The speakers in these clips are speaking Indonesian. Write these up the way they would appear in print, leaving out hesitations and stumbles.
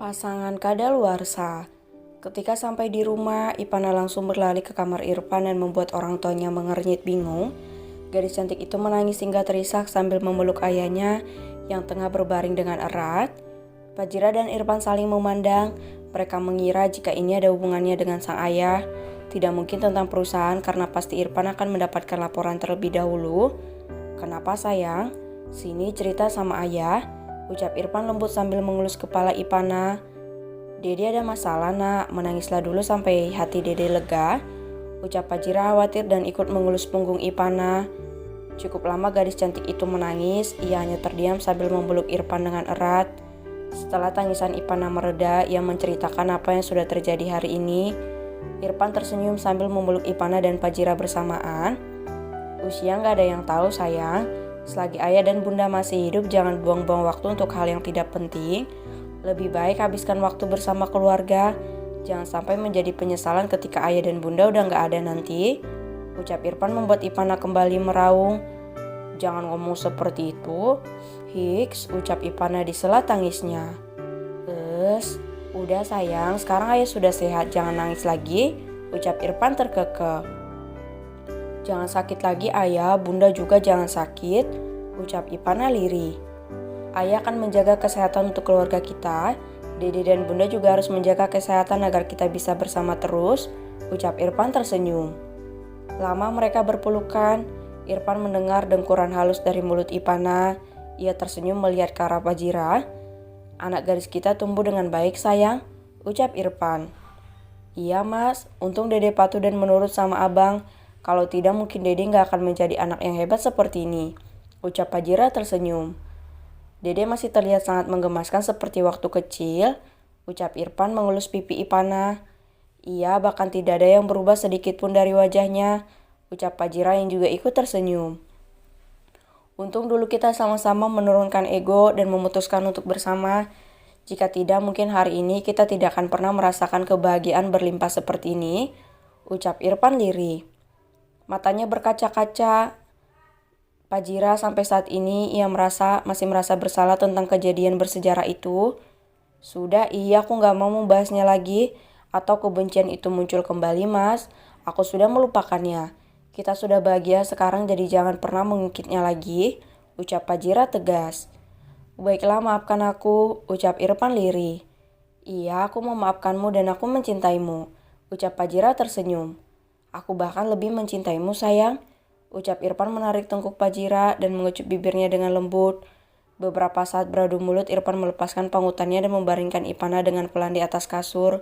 Pasangan kadaluarsa. Ketika sampai di rumah, Ipana langsung berlari ke kamar Irfan dan membuat orang tuanya mengernyit bingung. Gadis cantik itu menangis hingga terisak sambil memeluk ayahnya yang tengah berbaring dengan erat. Fajira dan Irfan saling memandang. Mereka mengira jika ini ada hubungannya dengan sang ayah. Tidak mungkin tentang perusahaan karena pasti Irfan akan mendapatkan laporan terlebih dahulu. "Kenapa sayang? Sini cerita sama ayah," ucap Irfan lembut sambil mengelus kepala Ipana. "Dede ada masalah nak, menangislah dulu sampai hati Dede lega," ucap Fajira khawatir dan ikut mengelus punggung Ipana. Cukup lama gadis cantik itu menangis, ia hanya terdiam sambil memeluk Irfan dengan erat. Setelah tangisan Ipana mereda, ia menceritakan apa yang sudah terjadi hari ini. Irfan tersenyum sambil memeluk Ipana dan Fajira bersamaan. "Usia gak ada yang tahu sayang. Selagi ayah dan bunda masih hidup, jangan buang-buang waktu untuk hal yang tidak penting. Lebih baik habiskan waktu bersama keluarga. Jangan sampai menjadi penyesalan ketika ayah dan bunda udah gak ada nanti," ucap Irfan membuat Ipana kembali meraung. "Jangan ngomong seperti itu, Hiks," ucap Ipana di sela tangisnya. Udah sayang, sekarang ayah sudah sehat, jangan nangis lagi," ucap Irfan terkekeh. "Jangan sakit lagi ayah, bunda juga jangan sakit," ucap Ipana lirih. "Ayah akan menjaga kesehatan untuk keluarga kita. Dede dan bunda juga harus menjaga kesehatan agar kita bisa bersama terus," ucap Irfan tersenyum. Lama mereka berpelukan. Irfan mendengar dengkuran halus dari mulut Ipana. Ia tersenyum melihat ke arah Fajira. "Anak gadis kita tumbuh dengan baik sayang," ucap Irfan. "Iya mas, untung Dede patuh dan menurut sama abang. Kalau tidak mungkin Dede gak akan menjadi anak yang hebat seperti ini," ucap Fajira tersenyum. "Dede masih terlihat sangat menggemaskan seperti waktu kecil," ucap Irfan mengelus pipi Ipana. "Iya, bahkan tidak ada yang berubah sedikit pun dari wajahnya," ucap Fajira yang juga ikut tersenyum. "Untung dulu kita sama-sama menurunkan ego dan memutuskan untuk bersama. Jika tidak, mungkin hari ini kita tidak akan pernah merasakan kebahagiaan berlimpah seperti ini," ucap Irfan lirih. Matanya berkaca-kaca. Fajira sampai saat ini ia masih merasa bersalah tentang kejadian bersejarah itu. "Sudah, iya aku gak mau membahasnya lagi. Atau kebencian itu muncul kembali mas. Aku sudah melupakannya. Kita sudah bahagia sekarang jadi jangan pernah mengungkitnya lagi," ucap Fajira tegas. "Baiklah maafkan aku," ucap Irfan lirih. "Iya aku memaafkanmu dan aku mencintaimu," ucap Fajira tersenyum. "Aku bahkan lebih mencintaimu sayang," ucap Irfan menarik tengkuk Fajira dan mengecup bibirnya dengan lembut. Beberapa saat beradu mulut, Irfan melepaskan panggutannya dan membaringkan Ipana dengan pelan di atas kasur.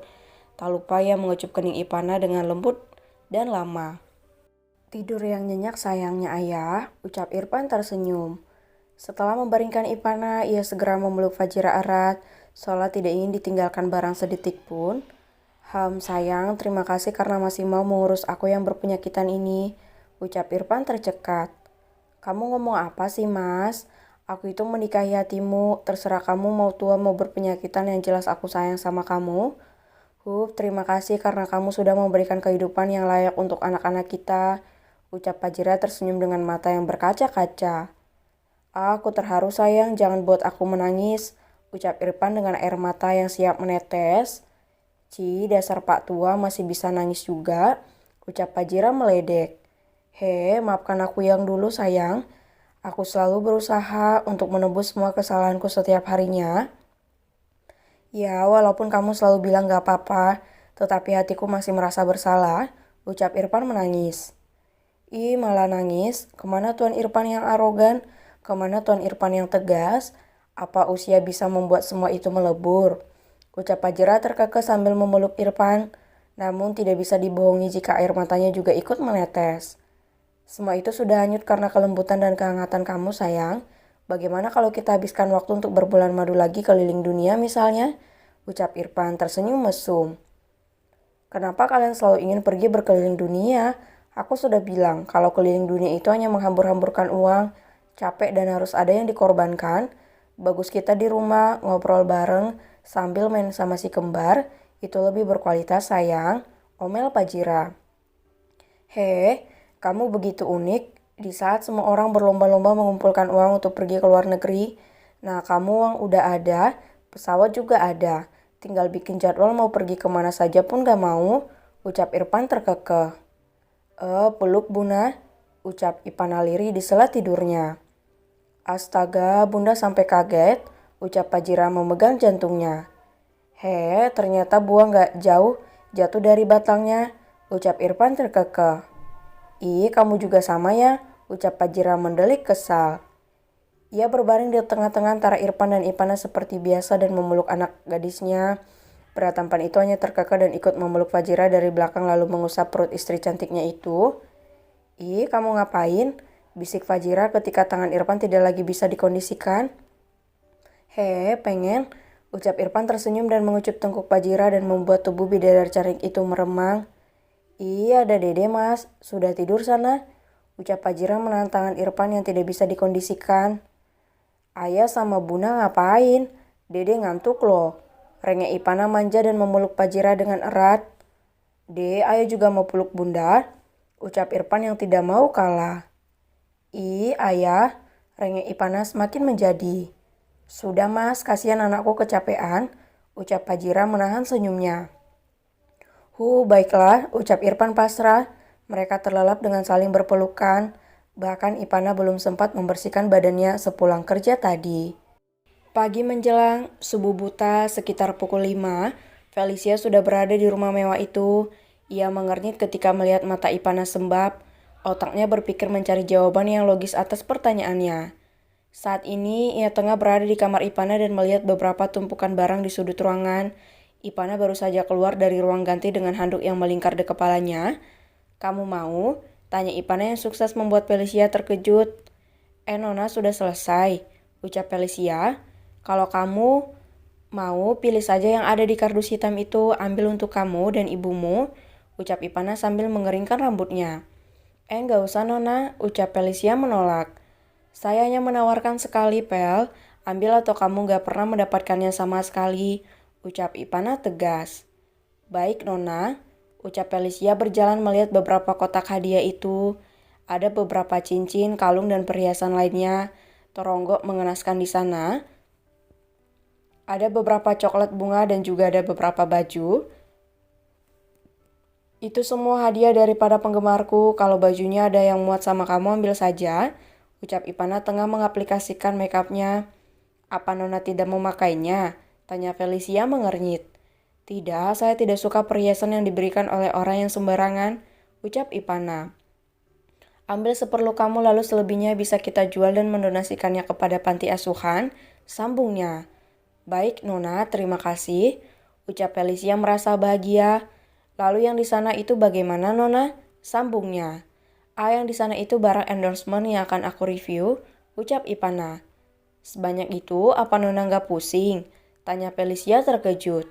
Tak lupa ia mengecup kening Ipana dengan lembut dan lama. "Tidur yang nyenyak sayangnya ayah," ucap Irfan tersenyum. Setelah membaringkan Ipana, ia segera memeluk Fajira erat, seolah tidak ingin ditinggalkan barang sedetik pun. Sayang, terima kasih karena masih mau mengurus aku yang berpenyakitan ini," ucap Irfan tercekat. "Kamu ngomong apa sih mas? Aku itu menikahi hatimu, terserah kamu mau tua mau berpenyakitan, yang jelas aku sayang sama kamu." Terima kasih karena kamu sudah memberikan kehidupan yang layak untuk anak-anak kita," ucap Fajira tersenyum dengan mata yang berkaca-kaca. "Aku terharu sayang, jangan buat aku menangis," ucap Irfan dengan air mata yang siap menetes. Dasar pak tua masih bisa nangis juga," ucap Fajira meledek. Maafkan aku yang dulu sayang. Aku selalu berusaha untuk menebus semua kesalahanku setiap harinya." "Ya, walaupun kamu selalu bilang gak apa-apa, tetapi hatiku masih merasa bersalah," ucap Irfan menangis. Malah nangis. Kemana Tuan Irfan yang arogan? Kemana Tuan Irfan yang tegas? Apa usia bisa membuat semua itu melebur? Ucap Fajira terkekeh sambil memeluk Irfan. Namun tidak bisa dibohongi jika air matanya juga ikut menetes. "Semua itu sudah hanyut karena kelembutan dan kehangatan kamu sayang. Bagaimana kalau kita habiskan waktu untuk berbulan madu lagi keliling dunia misalnya?" ucap Irfan tersenyum mesum. "Kenapa kalian selalu ingin pergi berkeliling dunia? Aku sudah bilang kalau keliling dunia itu hanya menghambur-hamburkan uang, capek dan harus ada yang dikorbankan. Bagus kita di rumah, ngobrol bareng, sambil main sama si kembar, itu lebih berkualitas sayang," omel Fajira. Kamu begitu unik. Di saat semua orang berlomba-lomba mengumpulkan uang untuk pergi ke luar negeri, nah kamu uang udah ada, pesawat juga ada, Tinggal bikin jadwal mau pergi kemana saja pun gak mau, ucap Irfan terkekeh. Peluk Bunda, ucap Ipana lirih di sela tidurnya. Astaga, Bunda sampai kaget, ucap Fajira memegang jantungnya. Ternyata buah gak jauh jatuh dari batangnya, ucap Irfan terkekeh. Kamu juga sama ya, ucap Fajira mendelik kesal. Ia berbaring di tengah-tengah antara Irfan dan Ipana seperti biasa dan memeluk anak gadisnya. Pria tampan itu hanya terkekeh dan ikut memeluk Fajira dari belakang lalu mengusap perut istri cantiknya itu. Kamu ngapain? Bisik Fajira ketika tangan Irfan tidak lagi bisa dikondisikan. Pengen, ucap Irfan tersenyum dan mengucup tengkuk Fajira dan membuat tubuh bidadari cantik itu meremang. Ada Dede mas, sudah tidur sana, ucap Fajira menahan tangan Irfan yang tidak bisa dikondisikan. Ayah sama Bunda ngapain? Dede ngantuk loh. Rengek Ipana manja dan memeluk Fajira dengan erat. Ayah juga mau peluk Bunda, ucap Irfan yang tidak mau kalah. Ayah, rengek Ipana semakin menjadi. Sudah mas, kasihan anakku kecapean, ucap Fajira menahan senyumnya. Baiklah, ucap Irfan pasrah. Mereka terlelap dengan saling berpelukan. Bahkan Ipana belum sempat membersihkan badannya sepulang kerja tadi. Pagi menjelang, subuh buta sekitar pukul 5, Felicia sudah berada di rumah mewah itu. Ia mengernyit ketika melihat mata Ipana sembab. Otaknya berpikir mencari jawaban yang logis atas pertanyaannya. Saat ini, ia tengah berada di kamar Ipana dan melihat beberapa tumpukan barang di sudut ruangan. Ipana baru saja keluar dari ruang ganti dengan handuk yang melingkar di kepalanya. Kamu mau? Tanya Ipana yang sukses membuat Felicia terkejut. Nona sudah selesai, ucap Felicia. Kalau kamu mau, pilih saja yang ada di kardus hitam itu, ambil untuk kamu dan ibumu, ucap Ipana sambil mengeringkan rambutnya. Nggak usah Nona, ucap Felicia menolak. Saya hanya menawarkan sekali, Pel. Ambil atau kamu gak pernah mendapatkannya sama sekali, ucap Ipana tegas. Baik Nona, ucap Felicia berjalan melihat beberapa kotak hadiah itu. Ada beberapa cincin, kalung, dan perhiasan lainnya. Toronggok mengenaskan di sana. Ada beberapa coklat bunga dan juga ada beberapa baju. Itu semua hadiah daripada penggemarku. Kalau bajunya ada yang muat sama kamu, ambil saja, ucap Ipana tengah mengaplikasikan makeupnya. Apa Nona tidak memakainya? Tanya Felicia mengernyit. Tidak, saya tidak suka perhiasan yang diberikan oleh orang yang sembarangan, ucap Ipana. Ambil seperlu kamu lalu selebihnya bisa kita jual dan mendonasikannya kepada panti asuhan, sambungnya. Baik Nona, terima kasih, ucap Felicia merasa bahagia. Lalu yang di sana itu bagaimana Nona? Sambungnya. Yang di sana itu barang endorsement yang akan aku review, ucap Ipana. Sebanyak itu apa Nona nggak pusing? Tanya Felicia terkejut.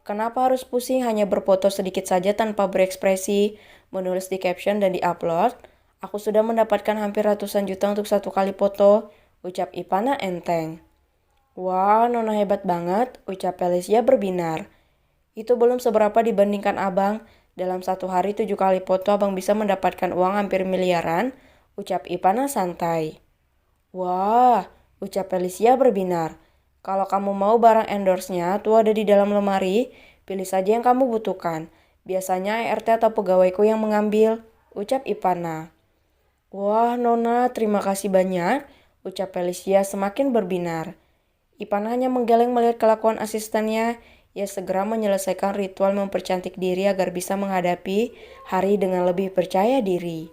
Kenapa harus pusing hanya berfoto sedikit saja tanpa berekspresi, menulis di caption dan di-upload? Aku sudah mendapatkan hampir ratusan juta untuk satu kali foto, ucap Ipana enteng. Wah, Nona hebat banget, ucap Felicia berbinar. Itu belum seberapa dibandingkan abang. Dalam satu hari 7 kali foto abang bisa mendapatkan uang hampir miliaran, ucap Ipana santai. Wah, ucap Felicia berbinar. Kalau kamu mau barang endorse-nya tuh ada di dalam lemari, pilih saja yang kamu butuhkan. Biasanya ERT atau pegawaiku yang mengambil, ucap Ipana. Wah, Nona, terima kasih banyak, ucap Felicia semakin berbinar. Ipana hanya menggeleng melihat kelakuan asistennya. Ia segera menyelesaikan ritual mempercantik diri agar bisa menghadapi hari dengan lebih percaya diri.